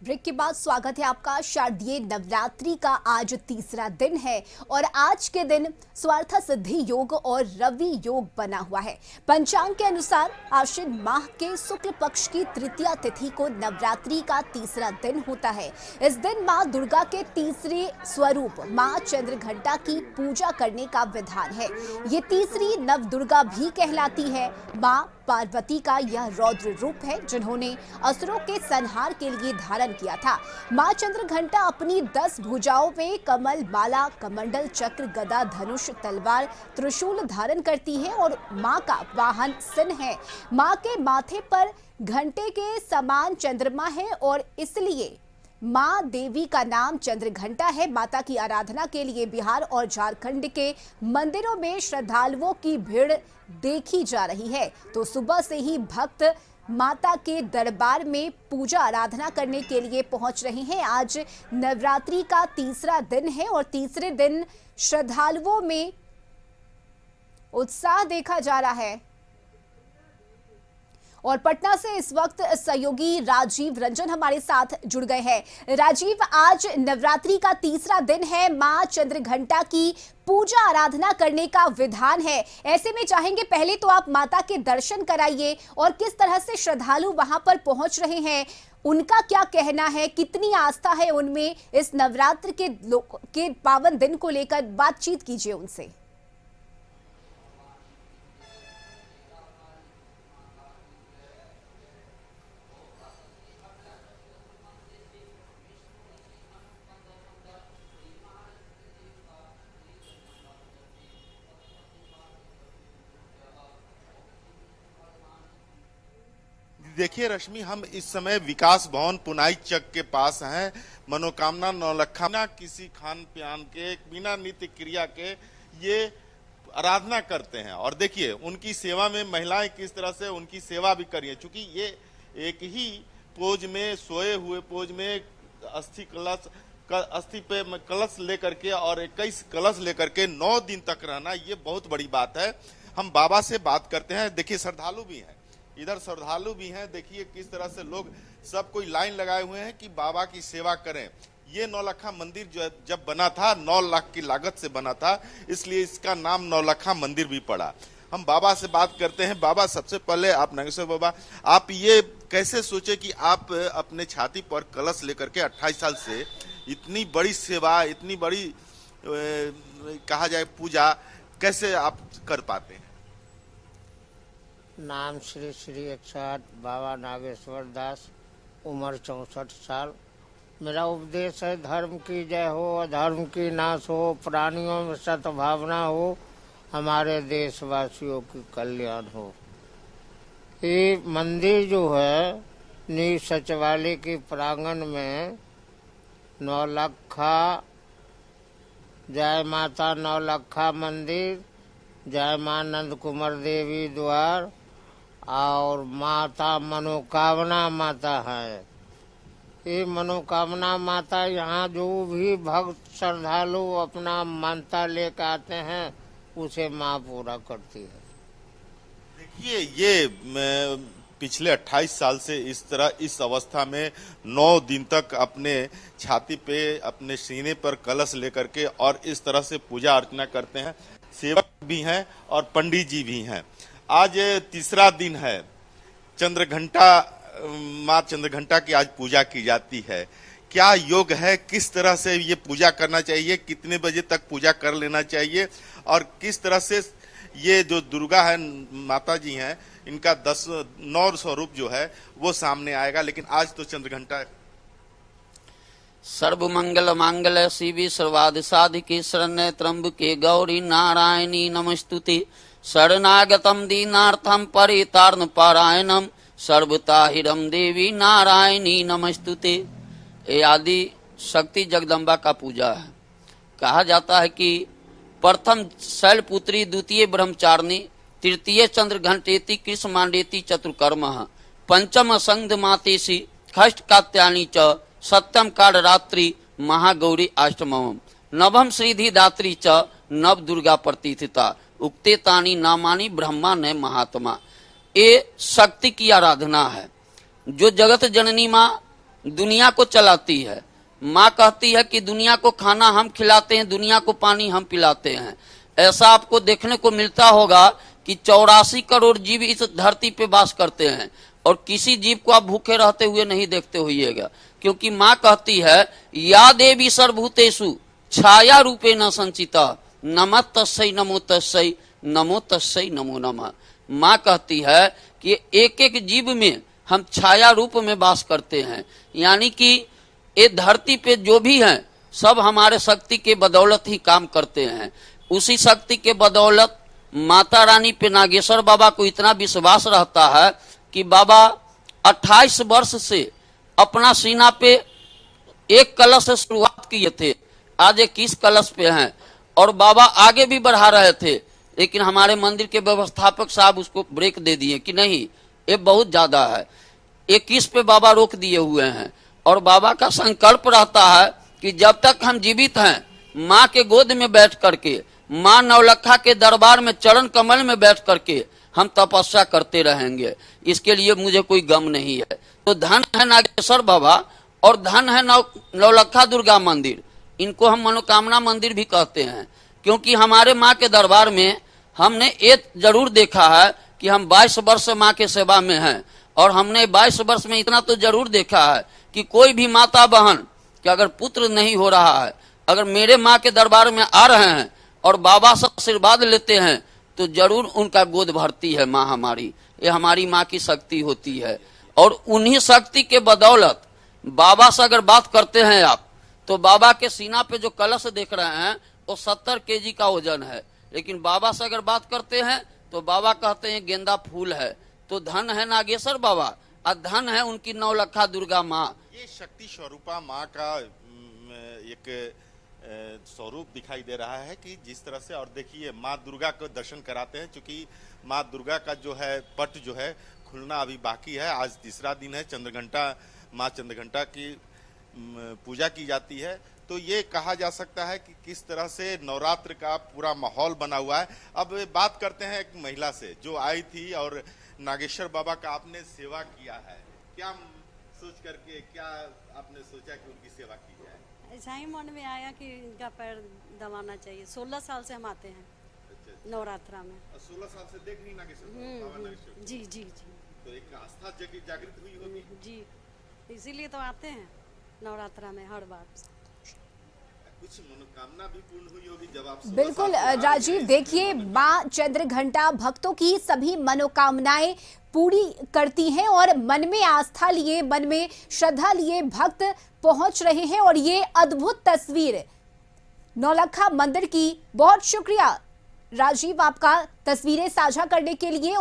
Break के बाद स्वागत है आपका। शारदीय नवरात्रि का आज तीसरा दिन है और आज के दिन स्वार्थ सिद्धि योग और रवि योग बना हुआ है। पंचांग के अनुसार आश्विन माह के शुक्ल पक्ष की तृतीया तिथि को नवरात्रि का तीसरा दिन होता है। इस दिन मां दुर्गा के तीसरे स्वरूप मां चंद्रघंटा की पूजा करने का विधान है। ये तीसरी नव दुर्गा भी कहलाती है। मां पार्वती का यह रौद्र रूप है जिन्होंने असुरों के संहार के लिए धारण किया था। मां चंद्रघंटा अपनी 10 भुजाओं में कमल, माला, कमंडल, चक्र, गदा, धनुष, तलवार, त्रिशूल धारण करती है और मां का वाहन सिंह है। मां के माथे पर घंटे के समान चंद्रमा है और इसलिए मां देवी का नाम चंद्रघंटा है। माता की आराधना के लिए बिहार और झारखंड के मंदिरों में श्रद्धालुओं की भीड़ देखी जा रही है। तो सुबह से ही भक्त माता के दरबार में पूजा आराधना करने के लिए पहुंच रहे हैं। आज नवरात्रि का तीसरा दिन है और तीसरे दिन श्रद्धालुओं में उत्साह देखा जा रहा है। और पटना से इस वक्त सहयोगी राजीव रंजन हमारे साथ जुड़ गए हैं। राजीव, आज नवरात्रि का तीसरा दिन है, मां चंद्रघंटा की पूजा आराधना करने का विधान है। ऐसे में चाहेंगे पहले तो आप माता के दर्शन कराइए और किस तरह से श्रद्धालु वहां पर पहुंच रहे हैं, उनका क्या कहना है, कितनी आस्था है उनमें, इस नवरात्र के पावन दिन को लेकर बातचीत कीजिए उनसे। देखिए रश्मि, हम इस समय विकास भवन पुनाई चक के पास हैं। मनोकामना नौलखा बिना किसी खान पान के, बिना नित्य क्रिया के ये आराधना करते हैं। और देखिए उनकी सेवा में महिलाएं किस तरह से उनकी सेवा भी करी है। चूंकि ये एक ही पोज में, सोए हुए पोज में अस्थि पे कलश लेकर के और 21 कलश लेकर के 9 दिन तक रहना, ये बहुत बड़ी बात है। हम बाबा से बात करते हैं। देखिए श्रद्धालु भी हैं, इधर श्रद्धालु भी हैं। देखिए किस तरह से लोग सब कोई लाइन लगाए हुए हैं कि बाबा की सेवा करें। ये नौलखा मंदिर जो जब बना था 9 लाख की लागत से बना था, इसलिए इसका नाम नौलखा मंदिर भी पड़ा। हम बाबा से बात करते हैं। बाबा, सबसे पहले आप नागेश्वर बाबा, आप ये कैसे सोचे कि आप अपने छाती पर कलश लेकर के 28 साल से इतनी बड़ी सेवा, इतनी बड़ी कहा जाए पूजा कैसे आप कर पाते हैं? नाम श्री श्री 108 बाबा नागेश्वर दास, उम्र 64 साल। मेरा उपदेश है धर्म की जय हो, अधर्म की नाश हो, प्राणियों में सद्भावना हो, हमारे देशवासियों की कल्याण हो। ये मंदिर जो है न्यू सचिवालय के प्रांगण में नौलखा जय माता नौलखा मंदिर, जय मां नंद कुमार देवी द्वार और माता मनोकामना माता है। ये मनोकामना माता यहाँ जो भी भक्त श्रद्धालु अपना मानता लेकर आते हैं उसे माँ पूरा करती है। देखिए ये पिछले 28 साल से इस तरह इस अवस्था में 9 दिन तक अपने छाती पे, अपने सीने पर कलश लेकर के और इस तरह से पूजा अर्चना करते हैं। सेवक भी हैं और पंडित जी भी हैं। आज तीसरा दिन है। चंद्रघंटा, माँ चंद्रघंटा की आज पूजा की जाती है। क्या योग है, किस तरह से ये पूजा करना चाहिए, कितने बजे तक पूजा कर लेना चाहिए और किस तरह से ये जो दुर्गा है माता जी हैं, इनका 9 स्वरूप जो है वो सामने आएगा। लेकिन आज तो चंद्रघंटा है। सर्व मंगल मांगल्य शिवे सर्वार्थ साधिके शरण्ये त्र्यंबके गौरी नारायणी नमस्तुते। शरणागतम दीनार्थम परितारण पारायणम सर्वताहिरम देवी नारायणी नमस्तुते। ये आदि शक्ति जगदम्बा का पूजा है। कहा जाता है कि प्रथम शैलपुत्री, द्वितीय ब्रह्मचारिणी, तृतीय चंद्रघंटेति, कृष्ण मांडेति चतुर्कर्म, पंचम संध मातेसी, षष्ठ कात्यायनी च, सप्तम काल रात्रि महागौरी अष्टमम, नवम श्रीधि दात्री च नव दुर्गा प्रतिष्ठिता, उक्ते तानी नामानी ब्रह्मा ने महात्मा। ये शक्ति की आराधना है। जो जगत जननी माँ दुनिया को चलाती है। माँ कहती है कि दुनिया को खाना हम खिलाते हैं, दुनिया को पानी हम पिलाते हैं। ऐसा आपको देखने को मिलता होगा कि 84 करोड़ जीव इस धरती पे वास करते हैं और किसी जीव को आप भूखे रहते हुए नहीं देखते होइएगा, क्योंकि माँ कहती है या देवी सर्वभूतेषु छाया रूपे न संचिता नमः तस्यै नमो तस्यै नमो तस्यै नमो नमः। माँ कहती है कि एक एक जीव में हम छाया रूप में वास करते हैं, यानी कि ये धरती पे जो भी हैं सब हमारे शक्ति के बदौलत ही काम करते हैं। उसी शक्ति के बदौलत माता रानी पे नागेश्वर बाबा को इतना विश्वास रहता है कि बाबा 28 वर्ष से अपना सीना पे एक कलश से शुरुआत किए थे, आज 21 कलश पे हैं और बाबा आगे भी बढ़ा रहे थे, लेकिन हमारे मंदिर के व्यवस्थापक साहब उसको ब्रेक दे दिए कि नहीं ये बहुत ज्यादा है। 21 पे बाबा रोक दिए हुए हैं और बाबा का संकल्प रहता है कि जब तक हम जीवित हैं माँ के गोद में बैठ करके, माँ नौलखा के दरबार में चरण कमल में बैठ करके हम तपस्या करते रहेंगे। इसके लिए मुझे कोई गम नहीं है। तो धन है नागेश्वर बाबा और धन है नौलखा दुर्गा मंदिर। इनको हम मनोकामना मंदिर भी कहते हैं, क्योंकि हमारे माँ के दरबार में हमने एक जरूर देखा है कि हम 22 वर्ष माँ के सेवा में हैं और हमने 22 वर्ष में इतना तो जरूर देखा है कि कोई भी माता बहन कि अगर पुत्र नहीं हो रहा है, अगर मेरे माँ के दरबार में आ रहे हैं और बाबा से आशीर्वाद लेते हैं तो जरूर उनका गोद भरती है माँ हमारी। ये हमारी माँ की शक्ति होती है और उन्हीं शक्ति के बदौलत बाबा से अगर बात करते हैं आप तो बाबा के सीना पे जो कलश देख रहे हैं वो 70 केजी का वजन है, लेकिन बाबा से अगर बात करते हैं तो बाबा कहते हैं गेंदा फूल है। तो धन है नागेश्वर बाबा और धन है उनकी नौलखा दुर्गा माँ। ये शक्ति स्वरूपा माँ का एक स्वरूप दिखाई दे रहा है कि जिस तरह से, और देखिए माँ दुर्गा को दर्शन कराते हैं, क्योंकि माँ दुर्गा का जो है पट जो है खुलना अभी बाकी है। आज तीसरा दिन है, चंद्रघंटा माँ चंद्रघंटा की पूजा की जाती है। तो ये कहा जा सकता है कि किस तरह से नवरात्र का पूरा माहौल बना हुआ है। अब बात करते हैं एक महिला से जो आई थी और नागेश्वर बाबा का आपने सेवा किया है, क्या सोच करके क्या आपने सोचा कि उनकी सेवा की जाए? ऐसा ही मन में आया कि इनका पैर दबाना चाहिए। 16 साल से हम आते हैं नवरात्रा में। 16 साल से देख रही नागेश्वर बाबा नागेश्वर। जी जी जी। तो एक आस्था जागृत हुई होगी जी, इसीलिए तो आते हैं नवरात्रा में हर बार। कुछ मनोकामना भी पूर्ण हुई होगी जब आप। बिल्कुल राजीव, देखिए माँ चंद्रघंटा भक्तों की सभी मनोकामनाएं पूरी करती हैं और मन में आस्था लिए, मन में श्रद्धा लिए भक्त पहुंच रहे हैं और ये अद्भुत तस्वीर नौलखा मंदिर की। बहुत शुक्रिया राजीव आपका तस्वीरें साझा करने के लिए।